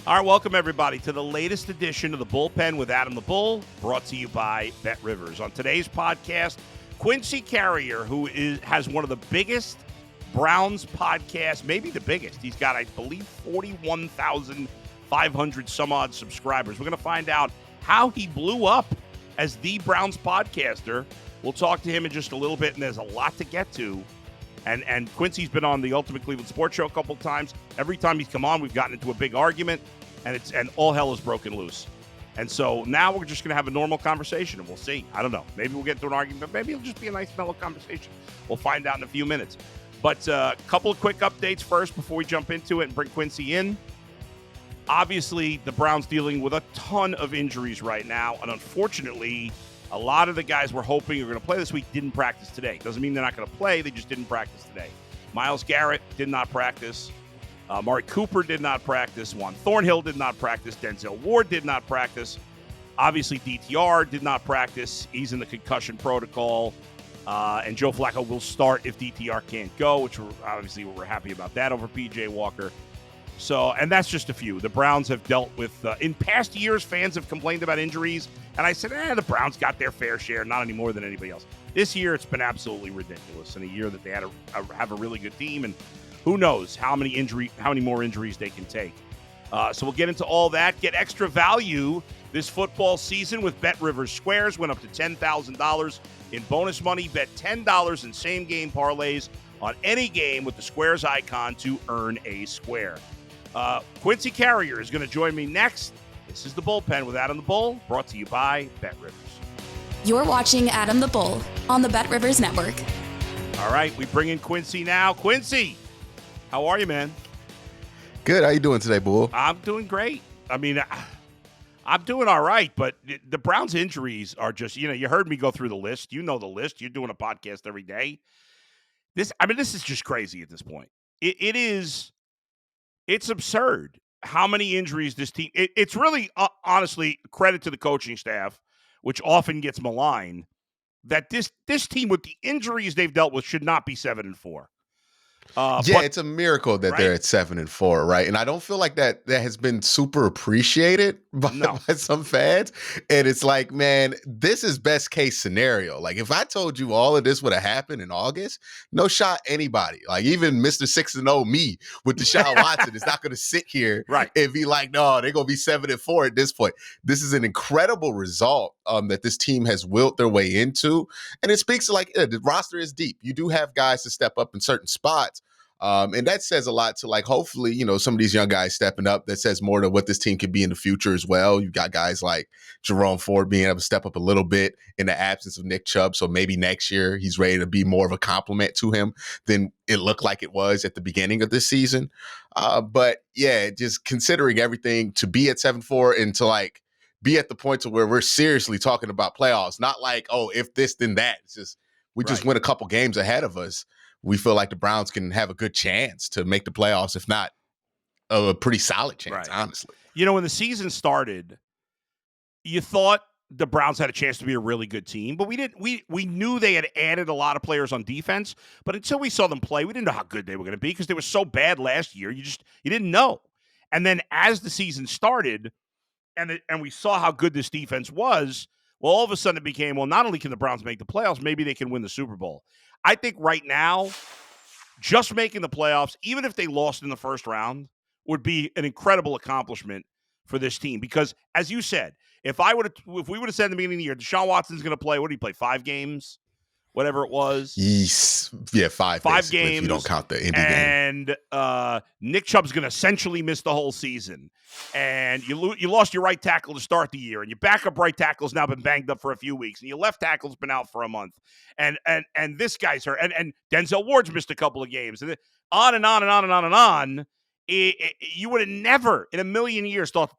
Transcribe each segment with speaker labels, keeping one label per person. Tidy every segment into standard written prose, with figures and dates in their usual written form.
Speaker 1: All right, welcome everybody to the latest edition of the Bullpen with Adam the Bull, brought to you by Bet Rivers. On today's podcast, Quincy Carrier, who has one of the biggest Browns podcasts, maybe the biggest. He's got, I believe, 41,500 some odd subscribers. We're going to find out how he blew up as the Browns podcaster. We'll talk to him in just a little bit, and there's a lot to get to. And Quincy's been on the Ultimate Cleveland Sports Show a couple of times. Every time he's come on, we've gotten into a big argument, and all hell is broken loose. And so now we're just going to have a normal conversation, and we'll see. I don't know. Maybe we'll get into an argument, but maybe it'll just be a nice, mellow conversation. We'll find out in a few minutes. But a couple of quick updates first before we jump into it and bring Quincy in. Obviously, the Browns dealing with a ton of injuries right now, and unfortunately, a lot of the guys we're hoping are going to play this week didn't practice today. Doesn't mean they're not going to play. They just didn't practice today. Myles Garrett did not practice. Amari Cooper did not practice. Juan Thornhill did not practice. Denzel Ward did not practice. Obviously, DTR did not practice. He's in the concussion protocol. And Joe Flacco will start if DTR can't go, which we're happy about that over P.J. Walker. So, and that's just a few. The Browns have dealt with, in past years, fans have complained about injuries. And I said, the Browns got their fair share, not any more than anybody else. This year, it's been absolutely ridiculous. In a year that they had have a really good team, and who knows how many more injuries they can take. So we'll get into all that. Get extra value this football season with Bet Rivers Squares. Went up to $10,000 in bonus money. Bet $10 in same-game parlays on any game with the Squares icon to earn a square. Quincy Carrier is going to join me next. This is the Bullpen with Adam the Bull, brought to you by Bet Rivers.
Speaker 2: You're watching Adam the Bull on the Bet Rivers Network.
Speaker 1: All right, we bring in Quincy now. Quincy, how are you, man?
Speaker 3: Good. How you doing today, Bull?
Speaker 1: I'm doing great. I mean, I'm doing all right, but the Browns' injuries are just, you heard me go through the list. You know the list. You're doing a podcast every day. This is just crazy at this point. It's absurd how many injuries this team. It's really, honestly, credit to the coaching staff, which often gets maligned, that this team with the injuries they've dealt with should not be 7-4.
Speaker 3: It's a miracle that they're at 7-4, right? And I don't feel like that has been super appreciated by some fans. And it's like, man, this is best case scenario. Like, if I told you all of this would have happened in August, no shot anybody. Like, even Mr. 6-0 me with Deshaun Watson is not going to sit here and be like, no, they're going to be 7-4 at this point. This is an incredible result that this team has willed their way into. And it speaks to, like, the roster is deep. You do have guys to step up in certain spots. And that says a lot to, like, hopefully, some of these young guys stepping up. That says more to what this team could be in the future as well. You've got guys like Jerome Ford being able to step up a little bit in the absence of Nick Chubb. So maybe next year he's ready to be more of a compliment to him than it looked like it was at the beginning of this season. But yeah, just considering everything, to be at 7-4 and to, like, be at the point to where we're seriously talking about playoffs, not like, oh, if this, then that. It's just, we just went a couple games ahead of us. We feel like the Browns can have a good chance to make the playoffs, if not a pretty solid chance, honestly.
Speaker 1: When the season started, you thought the Browns had a chance to be a really good team, but we didn't. We knew they had added a lot of players on defense, but until we saw them play, we didn't know how good they were going to be because they were so bad last year. You didn't know. And then as the season started, and we saw how good this defense was, well, all of a sudden it became, well, not only can the Browns make the playoffs, maybe they can win the Super Bowl. I think right now, just making the playoffs, even if they lost in the first round, would be an incredible accomplishment for this team. Because, as you said, if we would have said in the beginning of the year, Deshaun Watson's going to play, what did he play, 5 games? Whatever it was.
Speaker 3: Yes. Yeah, 5
Speaker 1: games.
Speaker 3: If you don't count the Indy
Speaker 1: game. And Nick Chubb's going to essentially miss the whole season. And you lost your right tackle to start the year. And your backup right tackle's now been banged up for a few weeks. And your left tackle's been out for a month. And this guy's hurt. And Denzel Ward's missed a couple of games. And on and on and on and on and on. You would have never in a million years thought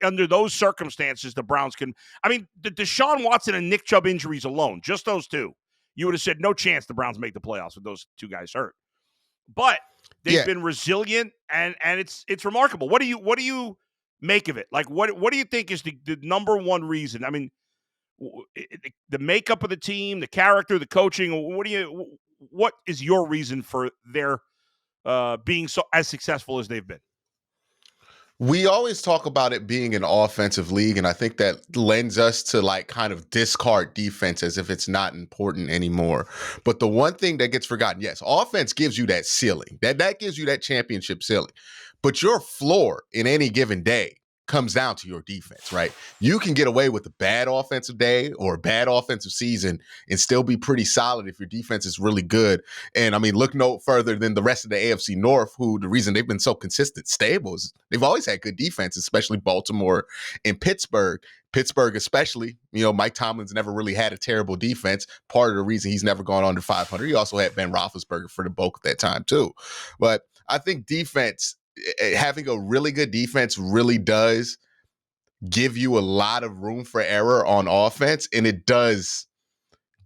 Speaker 1: under those circumstances the Browns can. I mean, the Deshaun Watson and Nick Chubb injuries alone, just those two, you would have said no chance the Browns make the playoffs with those two guys hurt. But they've been resilient, and it's remarkable. What do you make of it? Like, what do you think is the number one reason? I mean, the makeup of the team, the character, the coaching. What is your reason for their being so as successful as they've been?
Speaker 3: We always talk about it being an offensive league, and I think that lends us to like kind of discard defense as if it's not important anymore. But the one thing that gets forgotten, yes, offense gives you that ceiling. That gives you that championship ceiling. But your floor in any given day comes down to your defense, right? You can get away with a bad offensive day or a bad offensive season and still be pretty solid if your defense is really good. And I mean, look no further than the rest of the AFC North, who the reason they've been so consistent, stable is they've always had good defense, especially Baltimore and Pittsburgh. Pittsburgh, especially, Mike Tomlin's never really had a terrible defense. Part of the reason he's never gone under 500. He also had Ben Roethlisberger for the bulk of that time too. But I think defense, having a really good defense really does give you a lot of room for error on offense, and it does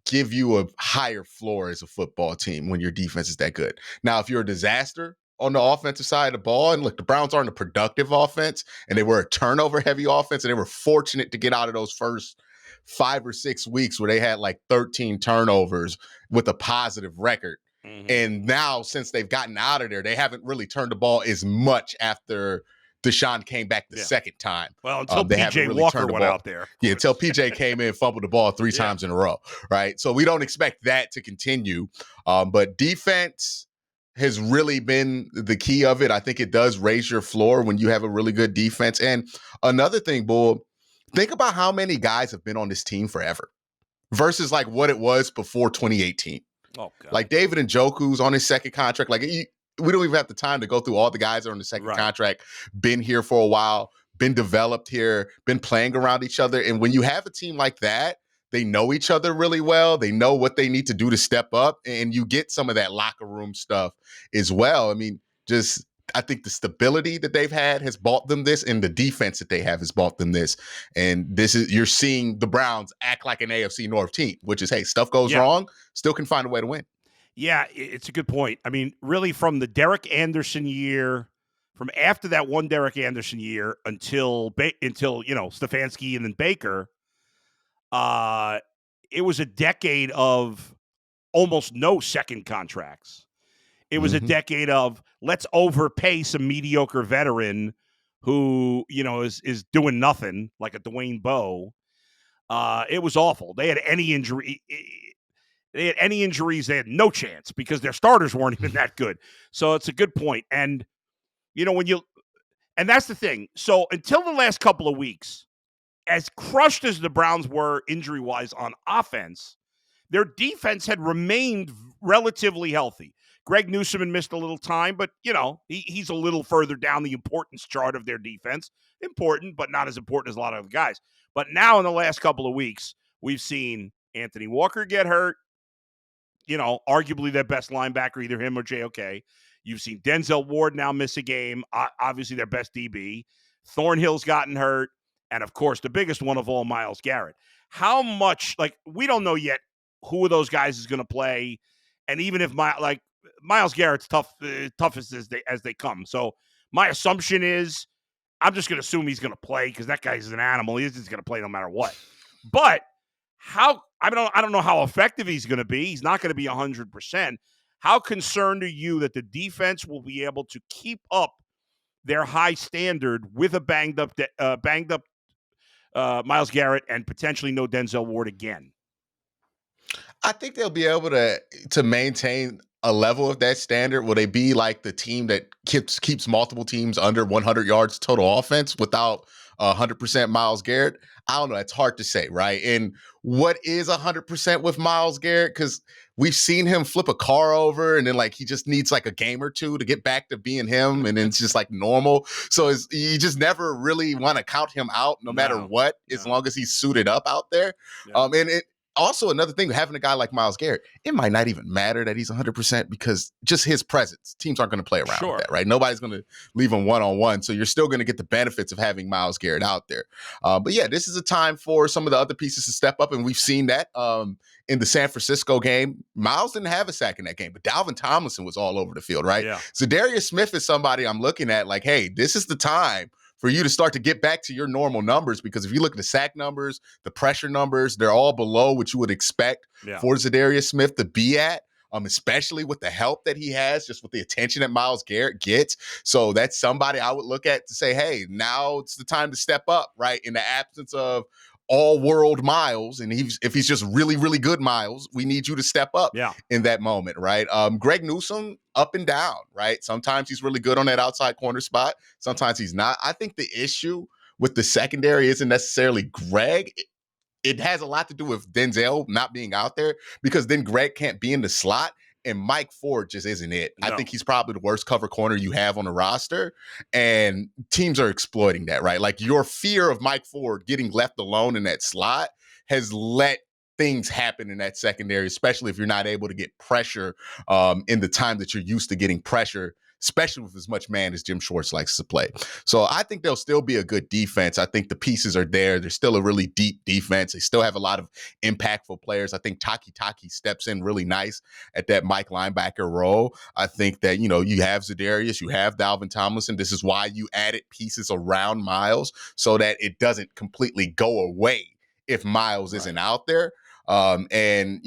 Speaker 3: give you a higher floor as a football team when your defense is that good. Now, if you're a disaster on the offensive side of the ball, and look, the Browns aren't a productive offense, and they were a turnover-heavy offense, and they were fortunate to get out of those first 5 or 6 weeks where they had like 13 turnovers with a positive record. Mm-hmm. And now, since they've gotten out of there, they haven't really turned the ball as much after Deshaun came back the second time.
Speaker 1: Well, until PJ really Walker went out there.
Speaker 3: Yeah, until PJ came in and fumbled the ball 3 times in a row, right? So we don't expect that to continue. But defense has really been the key of it. I think it does raise your floor when you have a really good defense. And another thing, Bull, think about how many guys have been on this team forever versus like what it was before 2018. Oh, God. Like David Njoku's on his second contract. Like we don't even have the time to go through all the guys that are on the second contract, been here for a while, been developed here, been playing around each other. And when you have a team like that, they know each other really well. They know what they need to do to step up. And you get some of that locker room stuff as well. I mean, I think the stability that they've had has bought them this, and the defense that they have has bought them this. And you're seeing the Browns act like an AFC North team, which is, hey, stuff goes wrong, still can find a way to win.
Speaker 1: Yeah, it's a good point. I mean, really from the Derek Anderson year, from after that one Derek Anderson year until Stefanski and then Baker, it was a decade of almost no second contracts. It was a decade of let's overpay some mediocre veteran who, is doing nothing, like a Dwayne Bowe. It was awful. They had any injury. They had any injuries. They had no chance because their starters weren't even that good. So it's a good point. And, and that's the thing. So until the last couple of weeks, as crushed as the Browns were injury-wise on offense, their defense had remained relatively healthy. Greg Newsome had missed a little time, but, he's a little further down the importance chart of their defense. Important, but not as important as a lot of other guys. But now in the last couple of weeks, we've seen Anthony Walker get hurt, arguably their best linebacker, either him or JOK. You've seen Denzel Ward now miss a game, obviously their best DB. Thornhill's gotten hurt, and, of course, the biggest one of all, Myles Garrett. How much, we don't know yet who of those guys is going to play, and even if Myles Garrett's toughest as they come. So my assumption is I'm just going to assume he's going to play because that guy's an animal. He's just going to play no matter what. But I don't know how effective he's going to be. He's not going to be 100%. How concerned are you that the defense will be able to keep up their high standard with a banged up Myles Garrett and potentially no Denzel Ward again?
Speaker 3: I think they'll be able to maintain a level of that standard. Will they be like the team that keeps multiple teams under 100 yards total offense without 100% Myles Garrett? I don't know. It's hard to say, right? And what is 100% with Myles Garrett? Because we've seen him flip a car over and then he just needs a game or two to get back to being him. And then it's just normal. So you just never really want to count him out no matter what, as long as he's suited up out there. Yeah. Also, another thing, having a guy like Myles Garrett, it might not even matter that he's 100% because just his presence, teams aren't going to play around with that, right? Nobody's going to leave him one-on-one, so you're still going to get the benefits of having Myles Garrett out there. But yeah, this is a time for some of the other pieces to step up, and we've seen that in the San Francisco game. Myles didn't have a sack in that game, but Dalvin Tomlinson was all over the field, right? Yeah. So Darius Smith is somebody I'm looking at hey, this is the time for you to start to get back to your normal numbers, because if you look at the sack numbers, the pressure numbers, they're all below what you would expect for Zadarius Smith to be at. especially with the help that he has, just with the attention that Myles Garrett gets. So that's somebody I would look at to say, hey, now it's the time to step up, right? In the absence of all-world Myles, and if he's just really, really good Myles, we need you to step up in that moment, right? Greg Newsome, up and down, right? Sometimes he's really good on that outside corner spot. Sometimes he's not. I think the issue with the secondary isn't necessarily Greg. It has a lot to do with Denzel not being out there, because then Greg can't be in the slot. And Mike Ford just isn't it. No. I think he's probably the worst cover corner you have on the roster. And teams are exploiting that, right? Like, your fear of Mike Ford getting left alone in that slot has let things happen in that secondary, especially if you're not able to get pressure in the time that you're used to getting pressure, especially with as much man as Jim Schwartz likes to play. So I think they'll still be a good defense. I think the pieces are there. They're still a really deep defense. They still have a lot of impactful players. I think Taki steps in really nice at that Mike linebacker role. I think that, you have Za'Darius, you have Dalvin Tomlinson. This is why you added pieces around Myles, so that it doesn't completely go away if Myles isn't out there. And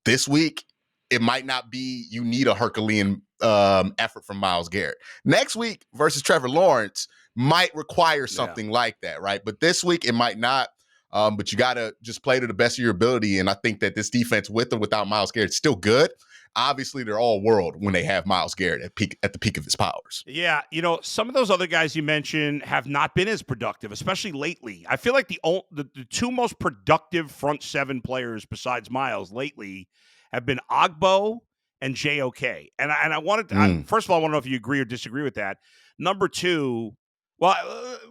Speaker 3: this week, it might not be you need a Herculean effort from Myles Garrett. Next week versus Trevor Lawrence might require something like that, right? But this week, it might not. But you got to just play to the best of your ability. And I think that this defense, with or without Myles Garrett, is still good. Obviously, they're all world when they have Myles Garrett at the peak of his powers.
Speaker 1: Yeah, some of those other guys you mentioned have not been as productive, especially lately. I feel like the two most productive front seven players besides Myles lately have been Ogbo and JOK. And I wanted to, first of all, I want to know if you agree or disagree with that. Number two, well,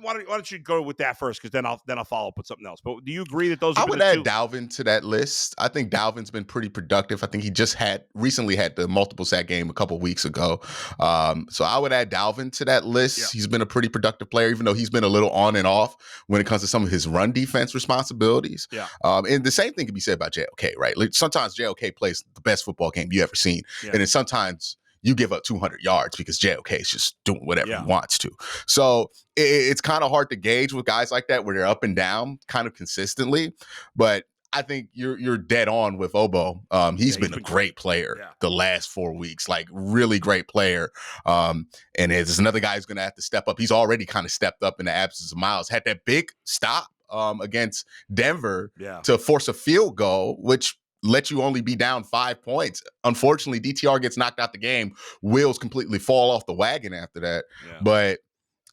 Speaker 1: why don't you go with that first? Because then I'll follow up with something else. But do you agree that those? I would add
Speaker 3: Dalvin to that list. I think Dalvin's been pretty productive. I think he just recently had the multiple sack game a couple weeks ago. So I would add Dalvin to that list. Yeah. He's been a pretty productive player, even though he's been a little on and off when it comes to some of his run defense responsibilities. Yeah. And the same thing can be said about JOK, right? Like, sometimes JOK plays the best football game you ever seen, and then sometimes you give up 200 yards because JOK is just doing whatever he wants to. So it's kind of hard to gauge with guys like that where they're up and down kind of consistently. But I think you're dead on with Obo. He's been a great player the last 4 weeks, like really great player. And there's another guy who's going to have to step up. He's already kind of stepped up in the absence of Myles. Had that big stop against Denver to force a field goal, which let you only be down 5 points. Unfortunately, DTR gets knocked out the game. Wheels completely fall off the wagon after that. Yeah. But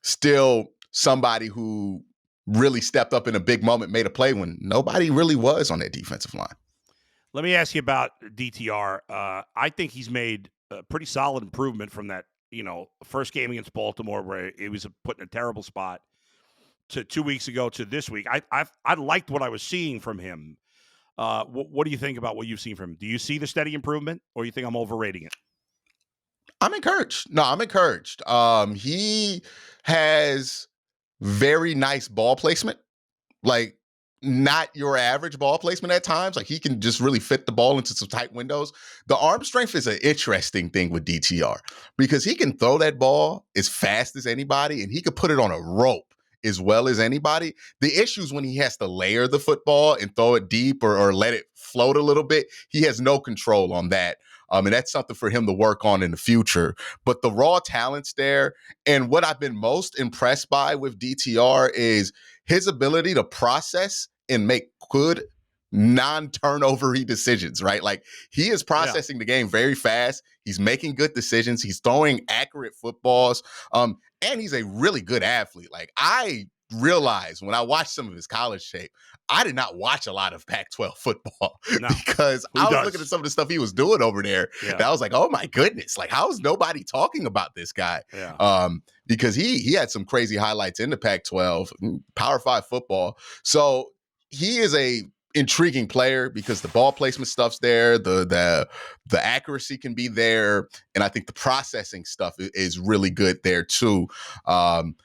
Speaker 3: still somebody who really stepped up in a big moment, made a play when nobody really was on that defensive line.
Speaker 1: Let me ask you about DTR. I think he's made a pretty solid improvement from that, first game against Baltimore where he was put in a terrible spot to 2 weeks ago to this week. I liked what I was seeing from him. What do you think about what you've seen from him? Do you see the steady improvement, or you think I'm overrating it?
Speaker 3: I'm encouraged. No, I'm encouraged. He has very nice ball placement, like not your average ball placement at times. Like, he can just really fit the ball into some tight windows. The arm strength is an interesting thing with DTR because he can throw that ball as fast as anybody, and he could put it on a rope as well as anybody. The issue is when he has to layer the football and throw it deep or let it float a little bit. He has no control on that. And that's something for him to work on in the future. But the raw talent's there. And what I've been most impressed by with DTR is his ability to process and make good non-turnover-y decisions, right? Like, he is processing the game very fast. He's making good decisions. He's throwing accurate footballs. And he's a really good athlete. Like, I realized when I watched some of his college tape, I did not watch a lot of Pac-12 football because I was looking at some of the stuff he was doing over there. Yeah. And I was like, oh my goodness, like, how is nobody talking about this guy? Yeah. Because he had some crazy highlights in the Pac-12, Power 5 football. So he is a intriguing player because the ball placement stuff's there, the accuracy can be there, and I think the processing stuff is really good there too.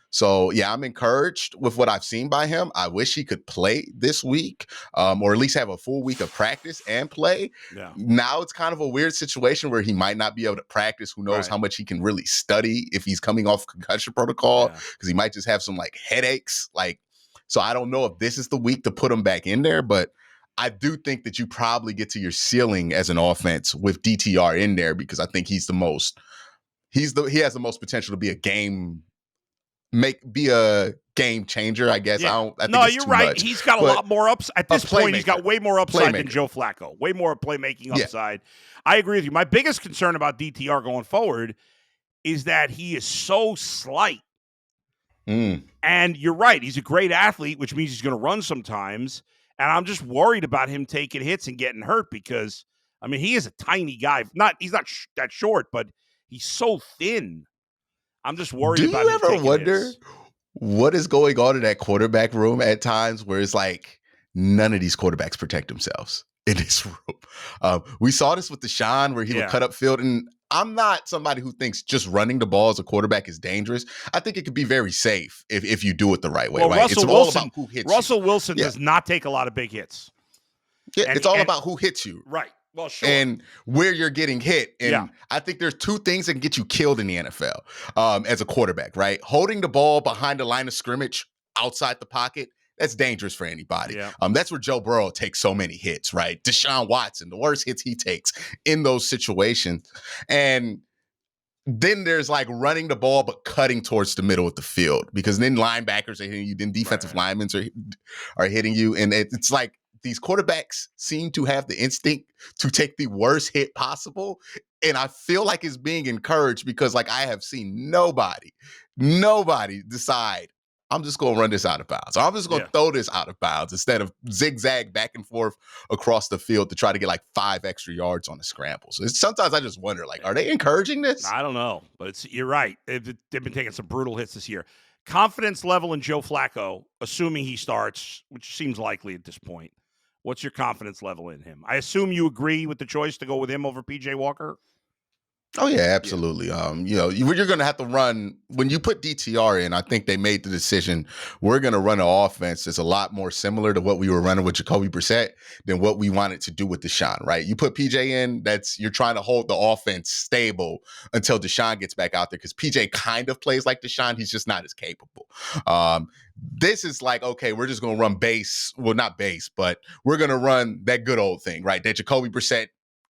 Speaker 3: So yeah, I'm encouraged with what I've seen by him. I wish he could play this week, or at least have a full week of practice and play. Yeah. Now it's kind of a weird situation where he might not be able to practice. Who knows how much he can really study if he's coming off concussion protocol, because he might just have some like headaches. So I don't know if this is the week to put him back in there, but I do think that you probably get to your ceiling as an offense with DTR in there because I think he has the most potential to be a game changer, I guess.
Speaker 1: Yeah.
Speaker 3: I think it's
Speaker 1: you're
Speaker 3: too
Speaker 1: right.
Speaker 3: much.
Speaker 1: He's got a
Speaker 3: But
Speaker 1: lot more at this point. He's got way more upside than Joe Flacco. Way more playmaking upside. I agree with you. My biggest concern about DTR going forward is that he is so slight. And you're right. He's a great athlete, which means he's going to run sometimes. And I'm just worried about him taking hits and getting hurt because, I mean, he is a tiny guy. He's not that short, but he's so thin. I'm just worried about him taking hits. Do you ever wonder
Speaker 3: what is going on in that quarterback room at times where it's like none of these quarterbacks protect themselves in this room? We saw this with Deshaun where he would cut up field. And I'm not somebody who thinks just running the ball as a quarterback is dangerous. I think it could be very safe if you do it the right way.
Speaker 1: Well,
Speaker 3: right?
Speaker 1: Russell Wilson, all about who hits Russell Wilson does not take a lot of big hits.
Speaker 3: Yeah, it's all about who hits you.
Speaker 1: Right. Well, sure.
Speaker 3: And where you're getting hit. And I think there's two things that can get you killed in the NFL as a quarterback, right? Holding the ball behind the line of scrimmage outside the pocket, that's dangerous for anybody.
Speaker 1: Yeah.
Speaker 3: That's where Joe Burrow takes so many hits, right? Deshaun Watson, the worst hits he takes in those situations. And then there's like running the ball but cutting towards the middle of the field because then linebackers are hitting you, then defensive linemen are hitting you. And it's like, these quarterbacks seem to have the instinct to take the worst hit possible. And I feel like it's being encouraged because like I have seen nobody decide I'm just going to run this out of bounds. Or I'm just going to throw this out of bounds instead of zigzag back and forth across the field to try to get like 5 extra yards on the scramble. So sometimes I just wonder, like, are they encouraging this?
Speaker 1: I don't know, but you're right. They've been taking some brutal hits this year. Confidence level in Joe Flacco, assuming he starts, which seems likely at this point. What's your confidence level in him? I assume you agree with the choice to go with him over PJ Walker?
Speaker 3: Oh, yeah, absolutely. You're going to have to run – when you put DTR in, I think they made the decision, we're going to run an offense that's a lot more similar to what we were running with Jacoby Brissett than what we wanted to do with Deshaun, right? You put PJ in, you're trying to hold the offense stable until Deshaun gets back out there because PJ kind of plays like Deshaun. He's just not as capable. This is like, okay, we're just going to run base. Well, not base, but we're going to run that good old thing, right? That Jacoby Brissett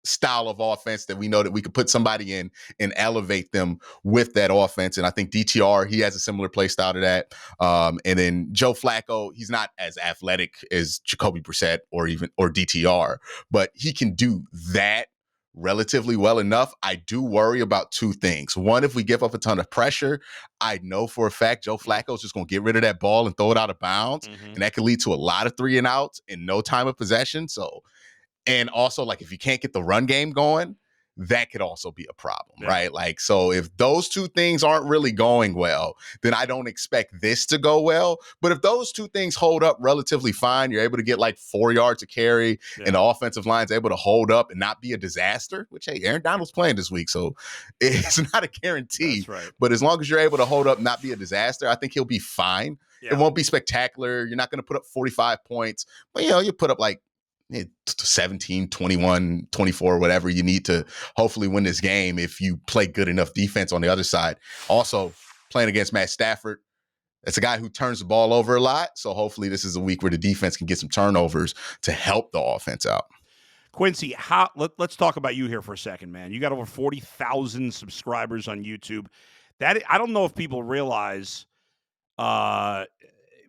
Speaker 3: style of offense that we know that we could put somebody in and elevate them with that offense. And I think DTR, he has a similar play style to that. And then Joe Flacco, he's not as athletic as Jacoby Brissett or DTR, but he can do that relatively well enough. I do worry about two things. One, if we give up a ton of pressure, I know for a fact Joe Flacco is just going to get rid of that ball and throw it out of bounds. And that can lead to a lot of 3 and outs in no time of possession. And also, like, if you can't get the run game going, that could also be a problem, right? Like, so if those two things aren't really going well, then I don't expect this to go well. But if those two things hold up relatively fine, you're able to get like 4 yards a carry and the offensive line's able to hold up and not be a disaster, which, hey, Aaron Donald's playing this week, so it's not a guarantee.
Speaker 1: That's right.
Speaker 3: But as long as you're able to hold up, not be a disaster, I think he'll be fine. It won't be spectacular. You're not going to put up 45 points, but, you put up like 17, 21, 24, whatever you need to hopefully win this game if you play good enough defense on the other side. Also, playing against Matt Stafford, that's a guy who turns the ball over a lot. So hopefully this is a week where the defense can get some turnovers to help the offense out.
Speaker 1: Quincy, let's talk about you here for a second, man. You got over 40,000 subscribers on YouTube. That I don't know if people realize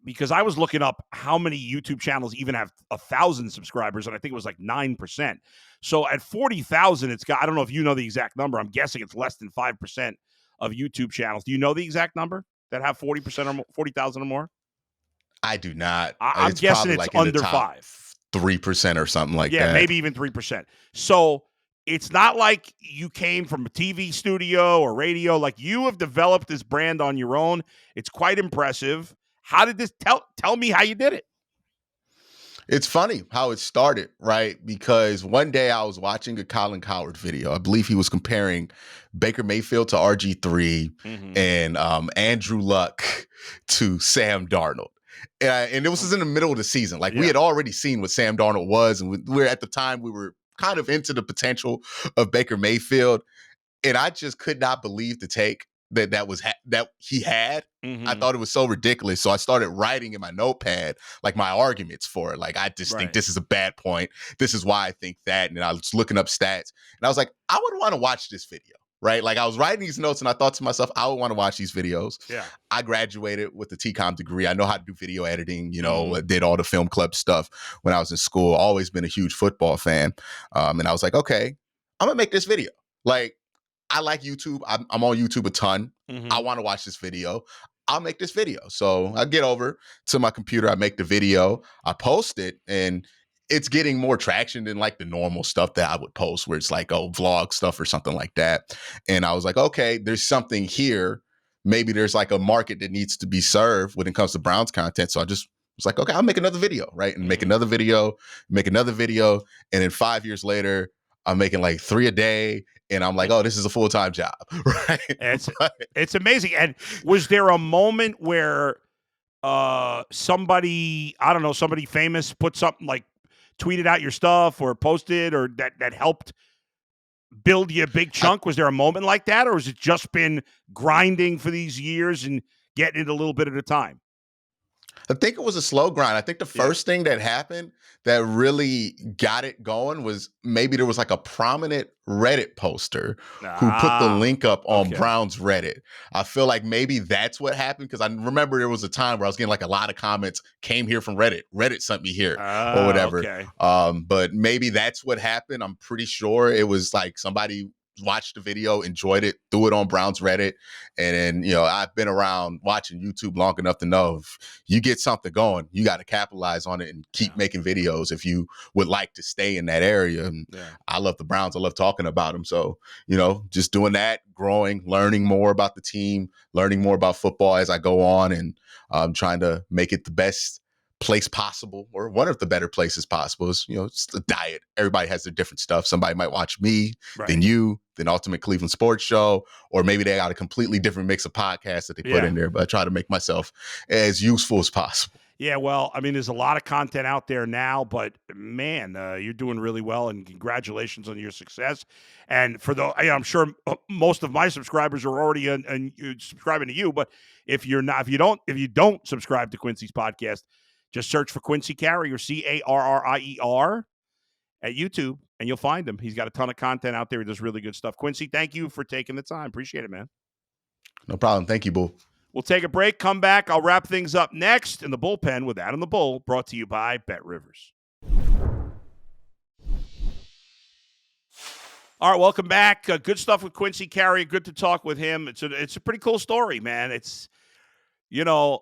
Speaker 1: because I was looking up how many YouTube channels even have 1,000 subscribers, and I think it was like 9%. So at 40,000, I don't know if you know the exact number. I'm guessing it's less than 5% of YouTube channels. Do you know the exact number that have 40% or more, 40,000 or more?
Speaker 3: I do not.
Speaker 1: I'm guessing it's like under 5.
Speaker 3: 3% or something like that.
Speaker 1: Yeah, maybe even 3%. So it's not like you came from a TV studio or radio. Like, you have developed this brand on your own. It's quite impressive. How did this tell me how you did it?
Speaker 3: It's funny how it started, right? Because one day I was watching a Colin Cowherd video. I believe he was comparing Baker Mayfield to RG3 and Andrew Luck to Sam Darnold. And it was in the middle of the season. Like, we had already seen what Sam Darnold was. And at the time, we were kind of into the potential of Baker Mayfield. And I just could not believe the take that he had. I thought it was so ridiculous. So I started writing in my notepad like my arguments for it. Like, I just think this is a bad point. This is why I think that. And I was looking up stats and I was like, I would want to watch this video. Right. Like, I was writing these notes and I thought to myself, I would want to watch these videos.
Speaker 1: Yeah.
Speaker 3: I graduated with a TCOM degree. I know how to do video editing, did all the film club stuff when I was in school. Always been a huge football fan. And I was like, okay, I'm going to make this video. Like, I like YouTube. I'm on YouTube a ton. I want to watch this video. I'll make this video. So I get over to my computer. I make the video. I post it, and it's getting more traction than like the normal stuff that I would post where it's like, vlog stuff or something like that. And I was like, okay, there's something here. Maybe there's like a market that needs to be served when it comes to Browns content. So I just was like, okay, I'll make another video, right? And make another video. And then 5 years later, I'm making like 3 a day. And I'm like, oh, this is a full-time job, right?
Speaker 1: It's amazing. And was there a moment where somebody famous put something like tweeted out your stuff or posted or that helped build you a big chunk? Was there a moment like that, or has it just been grinding for these years and getting it a little bit at a time?
Speaker 3: I think it was a slow grind. I think the first thing that happened that really got it going was maybe there was like a prominent Reddit poster who put the link up on Brown's Reddit. I feel like maybe that's what happened, because I remember there was a time where I was getting like a lot of comments came here from Reddit. Reddit sent me here or whatever.
Speaker 1: Okay.
Speaker 3: But maybe that's what happened. I'm pretty sure it was like somebody watched the video, enjoyed it, threw it on Brown's Reddit. And then, I've been around watching YouTube long enough to know if you get something going, you got to capitalize on it and keep making videos if you would like to stay in that area. And I love the Browns. I love talking about them. So, just doing that, growing, learning more about the team, learning more about football as I go on, and trying to make it the best place possible, or one of the better places possible. Is it's the diet. Everybody has their different stuff. Somebody might watch me, then you, then Ultimate Cleveland Sports Show, or maybe they got a completely different mix of podcasts that they put in there. But I try to make myself as useful as possible.
Speaker 1: Yeah, well, I mean, there's a lot of content out there now, but man, you're doing really well, and congratulations on your success. And I'm sure most of my subscribers are already subscribing to you. But if you don't subscribe to Quincy's podcast, just search for Quincy Carrier, Carrier, at YouTube, and you'll find him. He's got a ton of content out there. He does really good stuff. Quincy, thank you for taking the time. Appreciate it, man.
Speaker 3: No problem. Thank you, Bull.
Speaker 1: We'll take a break, come back. I'll wrap things up next in the Bullpen with Adam the Bull, brought to you by Bet Rivers. All right, welcome back. Good stuff with Quincy Carrier. Good to talk with him. It's a pretty cool story, man. It's now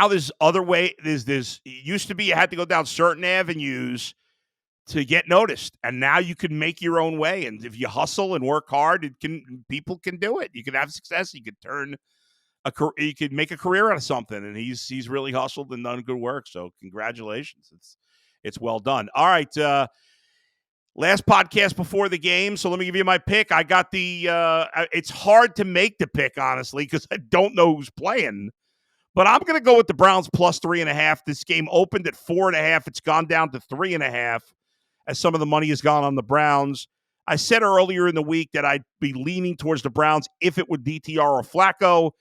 Speaker 1: there's other way. It used to be you had to go down certain avenues to get noticed, and now you can make your own way. And if you hustle and work hard, people can do it. You can have success. You could make a career out of something. And he's really hustled and done good work. So congratulations. It's well done. All right. Last podcast before the game, so let me give you my pick. I got it's hard to make the pick, honestly, because I don't know who's playing. But I'm going to go with the Browns plus 3.5. This game opened at 4.5. It's gone down to 3.5 as some of the money has gone on the Browns. I said earlier in the week that I'd be leaning towards the Browns if it would DTR or Flacco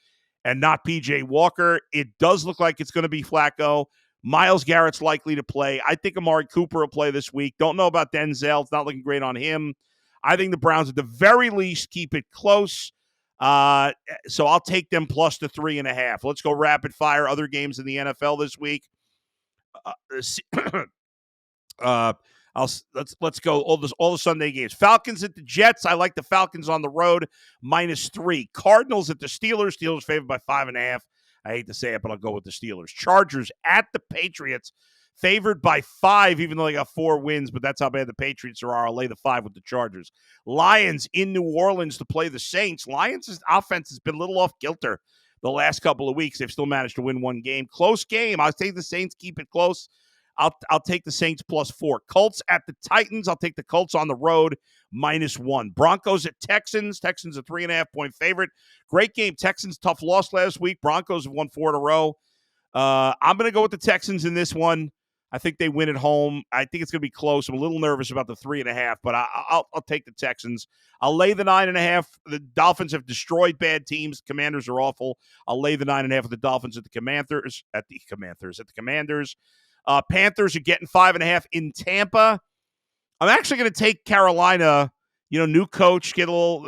Speaker 1: and not PJ Walker. It does look like it's going to be Flacco. Myles Garrett's likely to play. I think Amari Cooper will play this week. Don't know about Denzel. It's not looking great on him. I think the Browns, at the very least, keep it close. So I'll take them plus the 3.5. Let's go rapid fire. Other games in the NFL this week. Let's go all the Sunday games. Falcons at the Jets. I like the Falcons on the road -3. Cardinals at the Steelers. Steelers favored by 5.5. I hate to say it, but I'll go with the Steelers. Chargers at the Patriots, favored by 5, even though they got 4 wins, but that's how bad the Patriots are. I'll lay the 5 with the Chargers. Lions in New Orleans to play the Saints. Lions' offense has been a little off kilter the last couple of weeks. They've still managed to win 1 game. Close game. I'll take the Saints, keep it close. I'll take the Saints plus 4. Colts at the Titans. I'll take the Colts on the road -1. Broncos at Texans. Texans a 3.5-point favorite. Great game. Texans tough loss last week. Broncos have won 4 in a row. I'm going to go with the Texans in this one. I think they win at home. I think it's going to be close. I'm a little nervous about the 3.5, but I'll take the Texans. I'll lay the 9.5. The Dolphins have destroyed bad teams. Commanders are awful. I'll lay the 9.5 with the Dolphins at the Commanders. Panthers are getting 5.5 in Tampa. I'm actually going to take Carolina. New coach, get a little,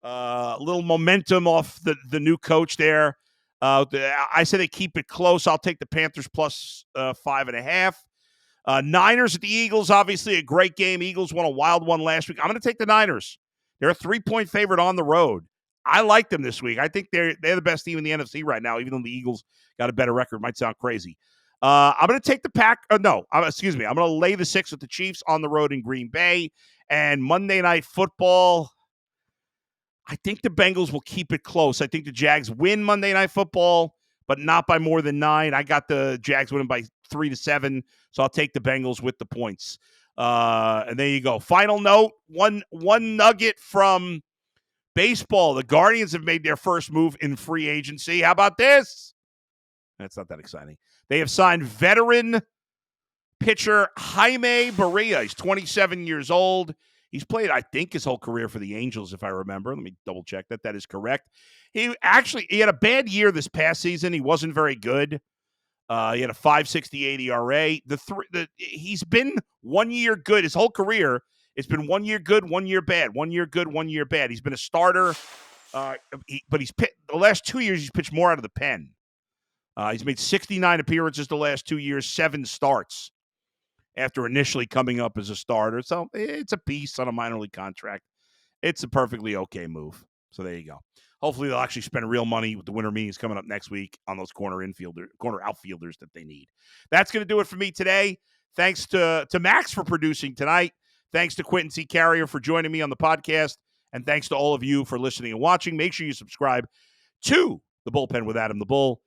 Speaker 1: little momentum off the new coach there. I say they keep it close. I'll take the Panthers plus 5.5. Niners at the Eagles, obviously a great game. Eagles won a wild one last week. I'm going to take the Niners. They're a 3-point favorite on the road. I like them this week. I think they're the best team in the NFC right now, even though the Eagles got a better record. Might sound crazy. I'm going to take I'm going to lay the 6 with the Chiefs on the road in Green Bay. And Monday Night Football, I think the Bengals will keep it close. I think the Jags win Monday Night Football, but not by more than 9. I got the Jags winning by 3-7, so I'll take the Bengals with the points. And there you go. Final note, one nugget from baseball. The Guardians have made their first move in free agency. How about this? That's not that exciting. They have signed veteran pitcher Jaime Barria. He's 27 years old. He's played, I think, his whole career for the Angels, if I remember. Let me double check that. That is correct. He had a bad year this past season. He wasn't very good. He had a 5.68 ERA. He's been 1 year good. His whole career, it's been 1 year good, 1 year bad. 1 year good, 1 year bad. He's been a starter, but the last 2 years he's pitched more out of the pen. He's made 69 appearances the last 2 years, 7 starts after initially coming up as a starter. So it's a piece on a minor league contract. It's a perfectly okay move. So there you go. Hopefully they'll actually spend real money with the winter meetings coming up next week on those corner outfielders that they need. That's going to do it for me today. Thanks to Max for producing tonight. Thanks to Quincy Carrier for joining me on the podcast. And thanks to all of you for listening and watching. Make sure you subscribe to The Bullpen with Adam the Bull.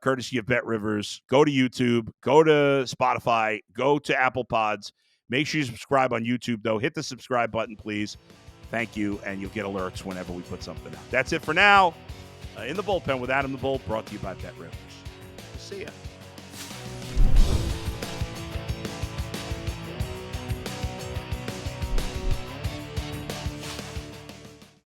Speaker 1: Courtesy of Bet Rivers. Go to YouTube, go to Spotify, go to Apple Pods. Make sure you subscribe on YouTube, though. Hit the subscribe button, please. Thank you, and you'll get alerts whenever we put something out. That's it for now. In the Bullpen with Adam the Bull, brought to you by Bet Rivers. See ya.